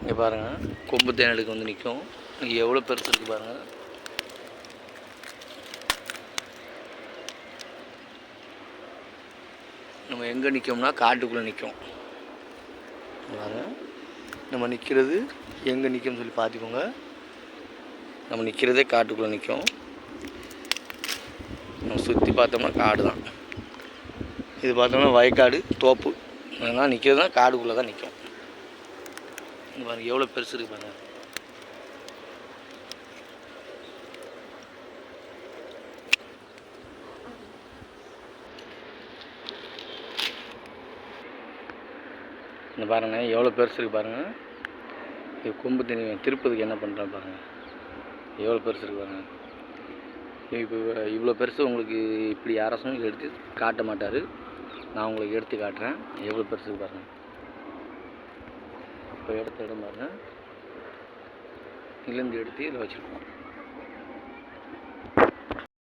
இங்கே பாருங்கள், கொம்பு தேனலுக்கு வந்து நிற்கும். இங்கே எவ்வளோ பெருசு இருக்குது பாருங்கள். நம்ம எங்கே நிற்கோம்னா காட்டுக்குள்ளே நிற்கும். பாருங்கள், நம்ம நிற்கிறது எங்கே நிற்கும்னு சொல்லி பார்த்துக்கோங்க. நம்ம நிற்கிறதே காட்டுக்குள்ளே நிற்கும். நம்ம சுற்றி பார்த்தோம்னா காடு தான். இது பார்த்தோம்னா வயக்காடு, தோப்பு. அதனால் நிற்கிறது தான் காடுக்குள்ளே தான் நிற்கும். பாருங்கள் எவ்வளோ பெருசு இருக்குது பாருங்கள். இந்த பாருங்கள் எவ்வளோ பெருசு இருக்குது பாருங்கள். இது கொம்பு திருப்பதுக்கு என்ன பண்ணுறேன் பாருங்கள், எவ்வளோ பெருசு இருக்குது பாருங்கள். இப்போ இவ்வளோ பெருசு உங்களுக்கு இப்படி யாராச்சும் எடுத்து காட்ட மாட்டார். நான் உங்களுக்கு எடுத்து காட்டுறேன் எவ்வளோ பெருசு பாருங்கள். இப்போ எடுத்த இடம் பாருங்கள், இங்கேருந்து எடுத்து இதில் வச்சுருக்கோம்.